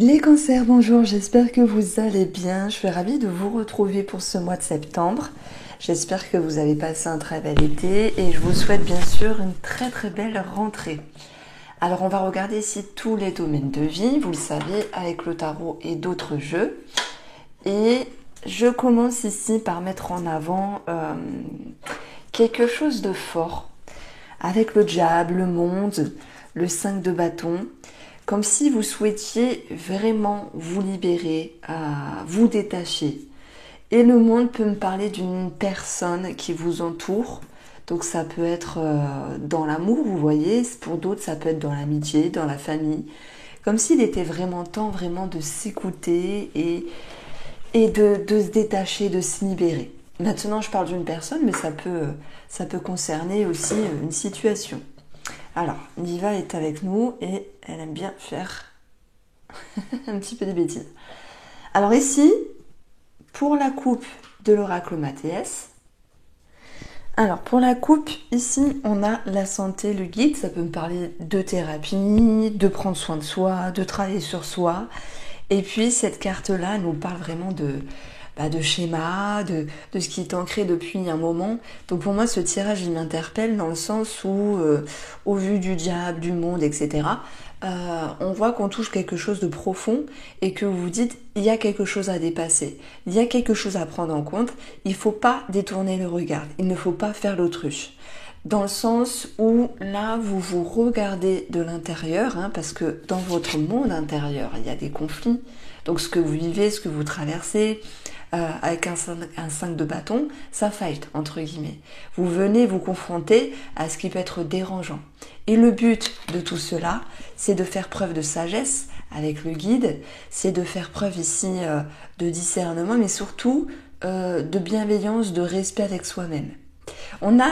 Les cancers, bonjour, j'espère que vous allez bien. Je suis ravie de vous retrouver pour ce mois de septembre. J'espère que vous avez passé un très bel été et je vous souhaite bien sûr une très très belle rentrée. Alors on va regarder ici tous les domaines de vie, vous le savez, avec le tarot et d'autres jeux. Et je commence ici par mettre en avant quelque chose de fort avec le diable, le monde, le 5 de bâton. Comme si vous souhaitiez vraiment vous libérer, vous détacher. Et le monde peut me parler d'une personne qui vous entoure. Donc ça peut être dans l'amour, vous voyez. Pour d'autres, ça peut être dans l'amitié, dans la famille. Comme s'il était vraiment temps vraiment de s'écouter et de se détacher, de se libérer. Maintenant, je parle d'une personne, mais ça peut concerner aussi une situation. Alors, Diva est avec nous et elle aime bien faire un petit peu de bêtises. Alors ici, pour la coupe de l'oracle Mathias, alors pour la coupe, ici, on a la santé, le guide. Ça peut me parler de thérapie, de prendre soin de soi, de travailler sur soi. Et puis, cette carte-là nous parle vraiment de schéma, de ce qui est ancré depuis un moment. Donc pour moi, ce tirage, il m'interpelle dans le sens où, au vu du diable, du monde, etc., on voit qu'on touche quelque chose de profond et que vous vous dites, il y a quelque chose à dépasser, il y a quelque chose à prendre en compte, il ne faut pas détourner le regard, il ne faut pas faire l'autruche. Dans le sens où là, vous vous regardez de l'intérieur, parce que dans votre monde intérieur, il y a des conflits. Donc ce que vous vivez, ce que vous traversez, avec un 5 de bâton, ça fight, entre guillemets. Vous venez vous confronter à ce qui peut être dérangeant. Et le but de tout cela, c'est de faire preuve de sagesse avec le guide, c'est de faire preuve ici de discernement, mais surtout de bienveillance, de respect avec soi-même. On a,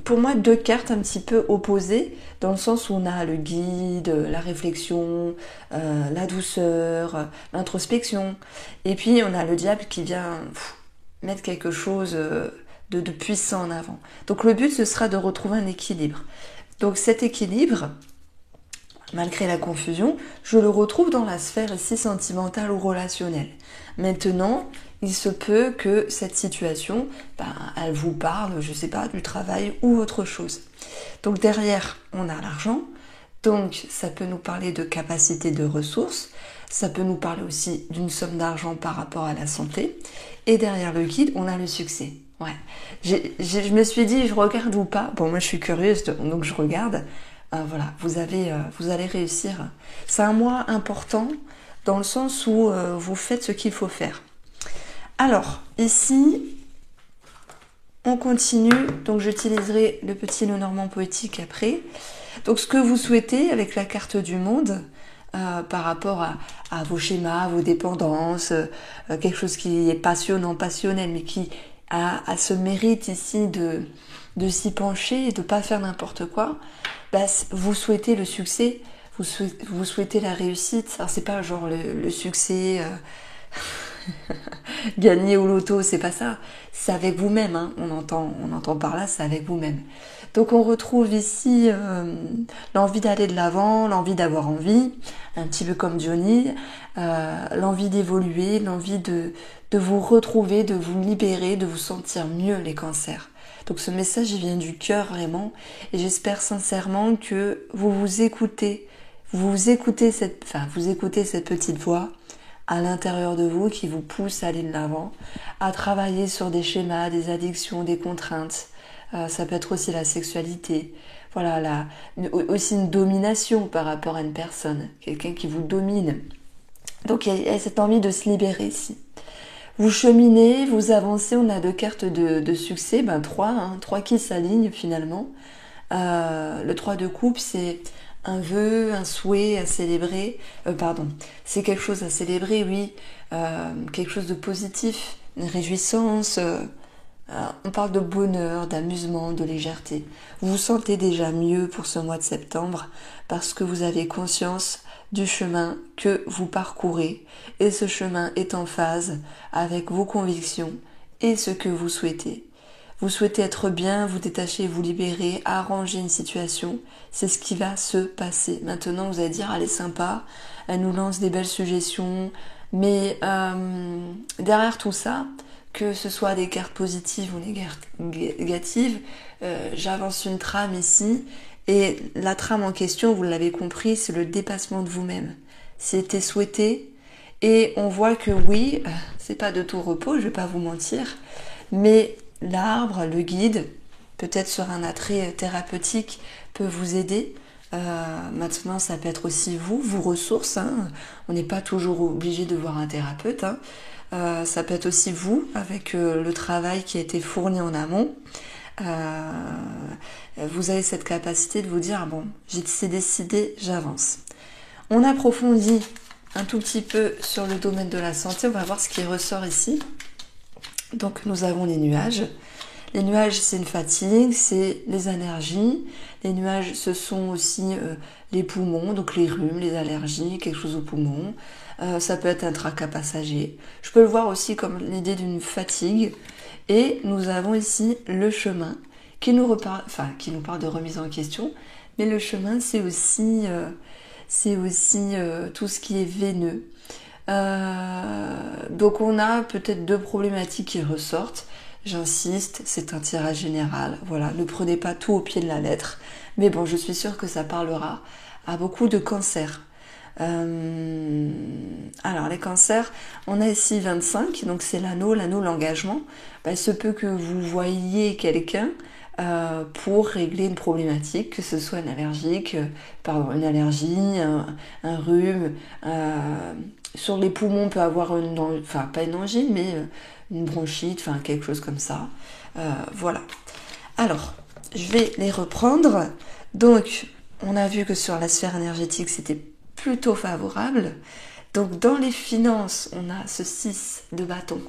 pour moi, deux cartes un petit peu opposées, dans le sens où on a le guide, la réflexion, la douceur, l'introspection. Et puis, on a le diable qui vient mettre quelque chose de puissant en avant. Donc, le but, ce sera de retrouver un équilibre. Donc, cet équilibre, malgré la confusion, je le retrouve dans la sphère ici sentimentale ou relationnelle. Maintenant, il se peut que cette situation, elle vous parle, je sais pas, du travail ou autre chose. Donc derrière, on a l'argent. Donc ça peut nous parler de capacité de ressources. Ça peut nous parler aussi d'une somme d'argent par rapport à la santé. Et derrière le guide, on a le succès. Ouais. Je me suis dit, je regarde ou pas. Bon, moi je suis curieuse, donc je regarde. Voilà, vous allez réussir. C'est un mois important dans le sens où vous faites ce qu'il faut faire. Alors, ici, on continue. Donc, j'utiliserai le petit Lenormand poétique après. Donc, ce que vous souhaitez avec la carte du monde, par rapport à vos schémas, à vos dépendances, quelque chose qui est passionnant, passionnel, mais qui a ce mérite ici de s'y pencher et de ne pas faire n'importe quoi, vous souhaitez le succès, vous souhaitez la réussite. Alors, c'est pas genre le succès... gagner au loto, c'est pas ça, c'est avec vous-même, on entend par là, c'est avec vous-même. Donc on retrouve ici l'envie d'aller de l'avant, l'envie d'avoir envie, un petit peu comme Johnny, l'envie d'évoluer, l'envie de vous retrouver, de vous libérer, de vous sentir mieux, les cancers. Donc ce message, il vient du cœur vraiment, et j'espère sincèrement que vous écoutez cette petite voix à l'intérieur de vous qui vous pousse à aller de l'avant, à travailler sur des schémas, des addictions, des contraintes. Ça peut être aussi la sexualité. Voilà, aussi une domination par rapport à une personne, quelqu'un qui vous domine. Donc il y a cette envie de se libérer ici. Vous cheminez, vous avancez, on a deux cartes de succès, trois qui s'alignent finalement. Le 3 de coupe, c'est un vœu, un souhait à célébrer, c'est quelque chose à célébrer, oui, quelque chose de positif, une réjouissance, on parle de bonheur, d'amusement, de légèreté. Vous vous sentez déjà mieux pour ce mois de septembre parce que vous avez conscience du chemin que vous parcourez et ce chemin est en phase avec vos convictions et ce que vous souhaitez. vous souhaitez être bien, vous détacher, vous libérer, arranger une situation. C'est ce qui va se passer. Maintenant, vous allez dire, elle est sympa, elle nous lance des belles suggestions, mais derrière tout ça, que ce soit des cartes positives ou négatives, j'avance une trame ici, et la trame en question, vous l'avez compris, c'est le dépassement de vous-même. C'était souhaité, et on voit que oui, c'est pas de tout repos, je vais pas vous mentir, mais l'arbre, le guide, peut-être sur un attrait thérapeutique, peut vous aider. Maintenant, ça peut être aussi vos ressources. Hein. On n'est pas toujours obligé de voir un thérapeute. Hein. Ça peut être aussi vous, avec le travail qui a été fourni en amont. Vous avez cette capacité de vous dire, bon, c'est décidé, j'avance. On approfondit un tout petit peu sur le domaine de la santé. On va voir ce qui ressort ici. Donc, nous avons les nuages. Les nuages, c'est une fatigue, c'est les allergies. Les nuages, ce sont aussi les poumons, donc les rhumes, les allergies, quelque chose aux poumons. Ça peut être un tracas passager. Je peux le voir aussi comme l'idée d'une fatigue. Et nous avons ici le chemin qui nous parle de remise en question. Mais le chemin, c'est aussi tout ce qui est veineux. Donc on a peut-être deux problématiques qui ressortent. J'insiste, c'est un tirage général. Voilà, ne prenez pas tout au pied de la lettre. Mais bon, je suis sûre que ça parlera à beaucoup de cancers. Alors les cancers, on a ici 25, donc c'est l'anneau, l'engagement. Il se peut que vous voyiez quelqu'un pour régler une problématique, que ce soit une allergie, un rhume. Sur les poumons, on peut avoir pas une angine, mais une bronchite, quelque chose comme ça. Voilà. Alors, je vais les reprendre. Donc, on a vu que sur la sphère énergétique, c'était plutôt favorable. Donc, dans les finances, on a ce 6 de bâton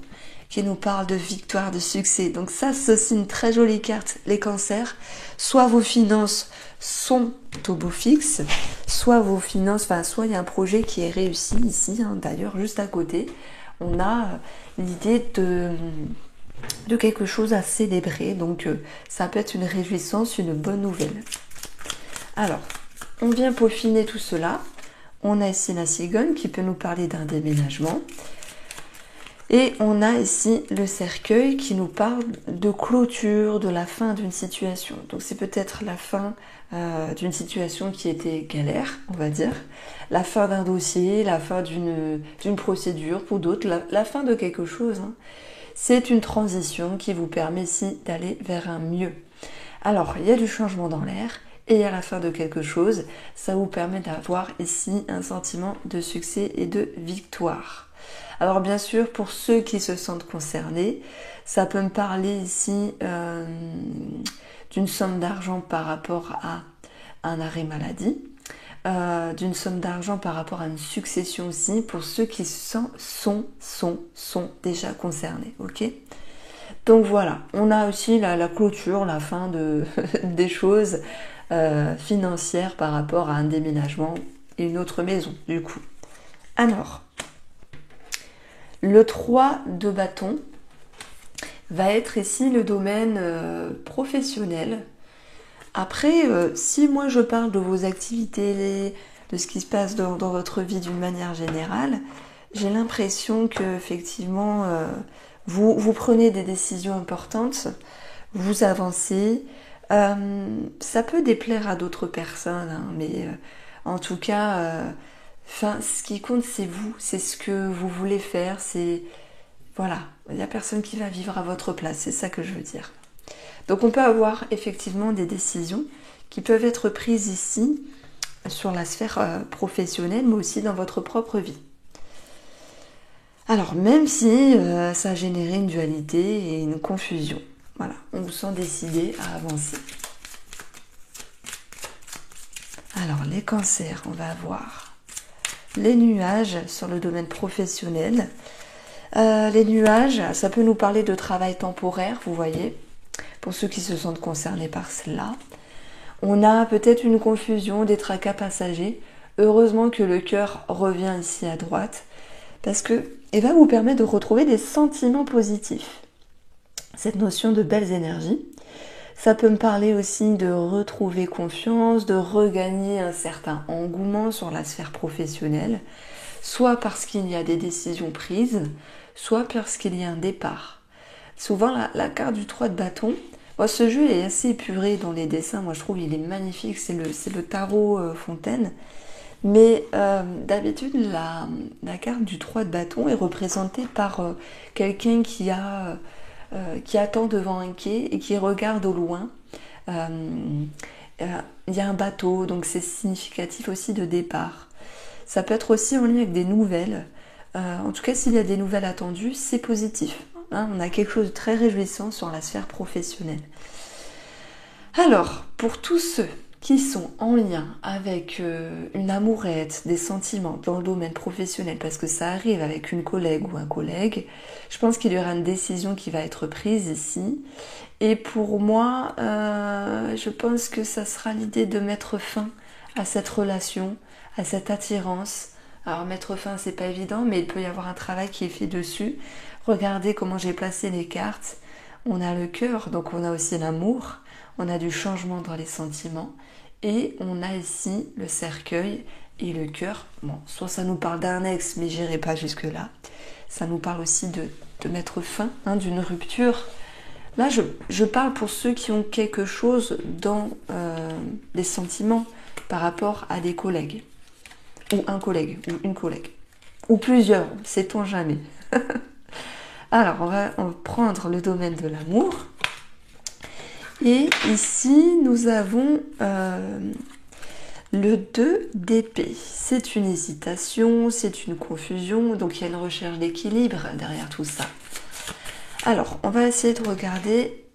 qui nous parle de victoire, de succès. Donc ça, c'est aussi une très jolie carte, les cancers. Soit vos finances sont au beau fixe, soit vos finances, soit il y a un projet qui est réussi ici, hein, d'ailleurs, juste à côté. On a l'idée de quelque chose à célébrer. Donc ça peut être une réjouissance, une bonne nouvelle. Alors, on vient peaufiner tout cela. On a ici la cigogne qui peut nous parler d'un déménagement. Et on a ici le cercueil qui nous parle de clôture, de la fin d'une situation. Donc c'est peut-être la fin d'une situation qui était galère, on va dire. La fin d'un dossier, la fin d'une procédure, pour d'autres, la fin de quelque chose. Hein. C'est une transition qui vous permet ici d'aller vers un mieux. Alors, il y a du changement dans l'air et à la fin de quelque chose, ça vous permet d'avoir ici un sentiment de succès et de victoire. Alors bien sûr, pour ceux qui se sentent concernés, ça peut me parler ici d'une somme d'argent par rapport à un arrêt maladie, d'une somme d'argent par rapport à une succession aussi, pour ceux qui sont déjà concernés, ok ? Donc voilà, on a aussi la clôture, la fin des choses financières par rapport à un déménagement et une autre maison, du coup. Alors, le 3 de bâton va être ici le domaine professionnel. Après, si moi je parle de vos activités, de ce qui se passe dans votre vie d'une manière générale, j'ai l'impression que effectivement vous prenez des décisions importantes, vous avancez. Ça peut déplaire à d'autres personnes, hein, mais en tout cas... ce qui compte, c'est vous, c'est ce que vous voulez faire, voilà, il n'y a personne qui va vivre à votre place, c'est ça que je veux dire. Donc on peut avoir effectivement des décisions qui peuvent être prises ici, sur la sphère professionnelle, mais aussi dans votre propre vie. Alors même si ça a généré une dualité et une confusion, voilà, on vous sent décidé à avancer. Alors les cancers, on va voir les nuages sur le domaine professionnel. Les nuages, ça peut nous parler de travail temporaire, vous voyez, pour ceux qui se sentent concernés par cela. On a peut-être une confusion, des tracas passagers. Heureusement que le cœur revient ici à droite, parce que il va vous permettre de retrouver des sentiments positifs. cette notion de belles énergies. Ça peut me parler aussi de retrouver confiance, de regagner un certain engouement sur la sphère professionnelle, soit parce qu'il y a des décisions prises, soit parce qu'il y a un départ. Souvent, la carte du 3 de bâton, moi, ce jeu est assez épuré dans les dessins, moi je trouve il est magnifique, c'est le tarot Fontaine. Mais d'habitude, la carte du 3 de bâton est représentée par quelqu'un qui attend devant un quai et qui regarde au loin. Il y a un bateau, donc c'est significatif aussi de départ. Ça peut être aussi en lien avec des nouvelles. En tout cas, s'il y a des nouvelles attendues, c'est positif. Hein, on a quelque chose de très réjouissant sur la sphère professionnelle. Alors, pour tous ceux qui sont en lien avec une amourette, des sentiments dans le domaine professionnel, parce que ça arrive avec une collègue ou un collègue, je pense qu'il y aura une décision qui va être prise ici. Et pour moi, je pense que ça sera l'idée de mettre fin à cette relation, à cette attirance. Alors mettre fin, c'est pas évident, mais il peut y avoir un travail qui est fait dessus. Regardez comment j'ai placé les cartes. On a le cœur, donc on a aussi l'amour. On a du changement dans les sentiments. Et on a ici le cercueil et le cœur. Bon, soit ça nous parle d'un ex, mais j'irai pas jusque-là. Ça nous parle aussi de mettre fin, hein, d'une rupture. Là, je parle pour ceux qui ont quelque chose dans les sentiments par rapport à des collègues. Ou un collègue, ou une collègue. Ou plusieurs, sait-on jamais. Alors, on va prendre le domaine de l'amour. Et ici, nous avons le 2 d'épée. C'est une hésitation, c'est une confusion, donc il y a une recherche d'équilibre derrière tout ça. Alors, on va essayer de regarder.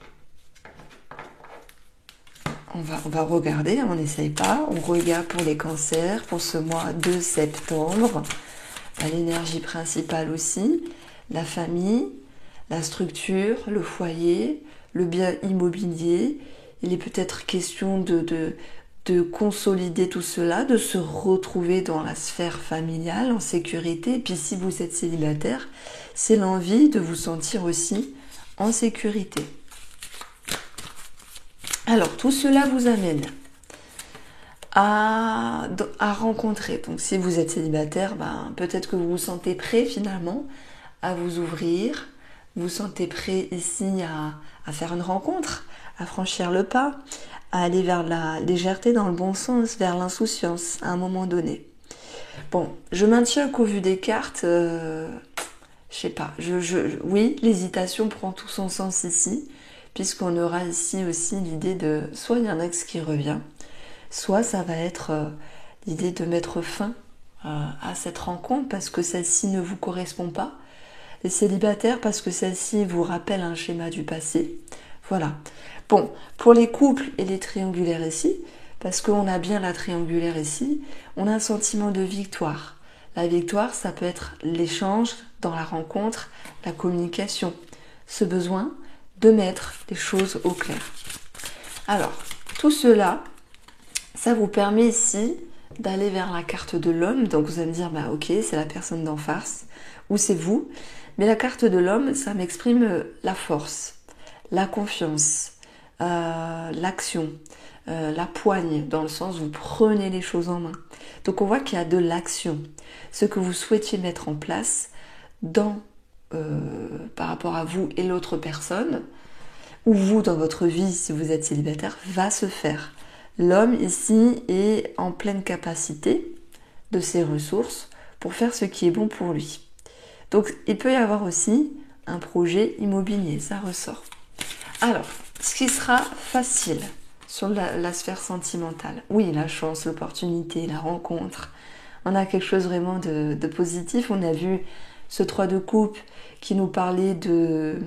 On va regarder, on n'essaye pas. On regarde pour les cancers, pour ce mois de septembre. L'énergie principale aussi, la famille, la structure, le foyer, le bien immobilier. Il est peut-être question de consolider tout cela, de se retrouver dans la sphère familiale en sécurité. Et puis si vous êtes célibataire, c'est l'envie de vous sentir aussi en sécurité. Alors tout cela vous amène à rencontrer. Donc si vous êtes célibataire, peut-être que vous vous sentez prêt finalement à vous ouvrir. Vous vous sentez prêt ici à faire une rencontre, à franchir le pas, à aller vers la légèreté dans le bon sens, vers l'insouciance à un moment donné. Bon, je maintiens qu'au vu des cartes, je sais pas, oui, l'hésitation prend tout son sens ici, puisqu'on aura ici aussi l'idée de, soit il y a un ex qui revient, soit ça va être l'idée de mettre fin à cette rencontre parce que celle-ci ne vous correspond pas. Les célibataires parce que celle-ci vous rappelle un schéma du passé. Voilà. Bon, pour les couples et les triangulaires ici, parce qu'on a bien la triangulaire ici, on a un sentiment de victoire. La victoire, ça peut être l'échange dans la rencontre, la communication. Ce besoin de mettre les choses au clair. Alors, tout cela, ça vous permet ici d'aller vers la carte de l'homme. Donc vous allez me dire, ok, c'est la personne d'en face, ou c'est vous. Mais la carte de l'homme, ça m'exprime la force, la confiance, l'action, la poigne, dans le sens où vous prenez les choses en main. Donc on voit qu'il y a de l'action. Ce que vous souhaitiez mettre en place par rapport à vous et l'autre personne, ou vous dans votre vie, si vous êtes célibataire, va se faire. L'homme ici est en pleine capacité de ses ressources pour faire ce qui est bon pour lui. Donc il peut y avoir aussi un projet immobilier, ça ressort. Alors, ce qui sera facile sur la sphère sentimentale, oui, la chance, l'opportunité, la rencontre, on a quelque chose vraiment de positif. On a vu ce 3 de coupe qui nous parlait de,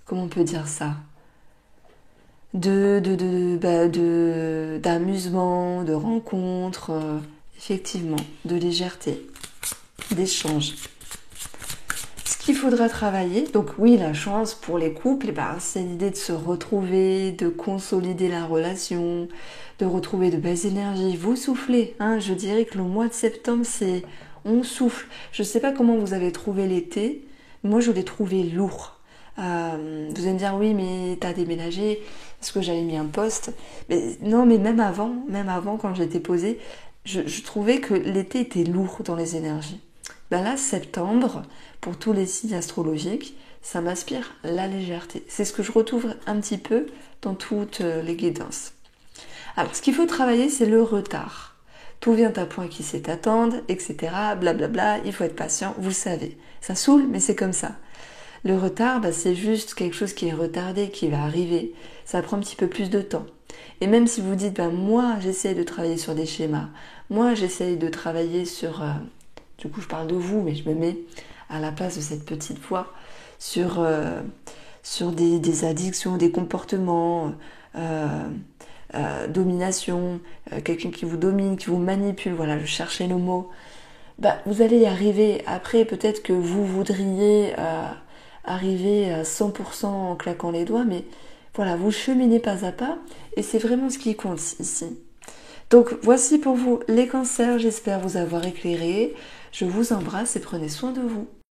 comment on peut dire ça, d'amusement, de rencontre, effectivement, de légèreté, d'échange. Ce qu'il faudra travailler, donc oui, la chance pour les couples, c'est l'idée de se retrouver, de consolider la relation, de retrouver de belles énergies. Vous soufflez, hein, je dirais que le mois de septembre, on souffle. Je ne sais pas comment vous avez trouvé l'été, moi je l'ai trouvé lourd. Vous allez me dire, oui, mais t'as déménagé, est-ce que j'avais mis un poste? Mais non, mais même avant quand j'étais posée, je trouvais que l'été était lourd dans les énergies. Ben là, septembre, pour tous les signes astrologiques, ça m'inspire la légèreté. C'est ce que je retrouve un petit peu dans toutes les guidances. Alors, ce qu'il faut travailler, c'est le retard. Tout vient à point qui sait attendre, etc. Blablabla, il faut être patient, vous le savez. Ça saoule, mais c'est comme ça. Le retard, c'est juste quelque chose qui est retardé, qui va arriver. Ça prend un petit peu plus de temps. Et même si vous dites, moi, j'essaye de travailler sur des schémas, moi, j'essaye de travailler sur... du coup, je parle de vous, mais je me mets à la place de cette petite voix, sur des addictions, des comportements, domination, quelqu'un qui vous domine, qui vous manipule, voilà, je cherchais le mot. Vous allez y arriver. Après, peut-être que vous voudriez arriver à 100% en claquant les doigts, mais voilà, vous cheminez pas à pas, et c'est vraiment ce qui compte ici. Donc, voici pour vous les cancers, j'espère vous avoir éclairé. Je vous embrasse et prenez soin de vous.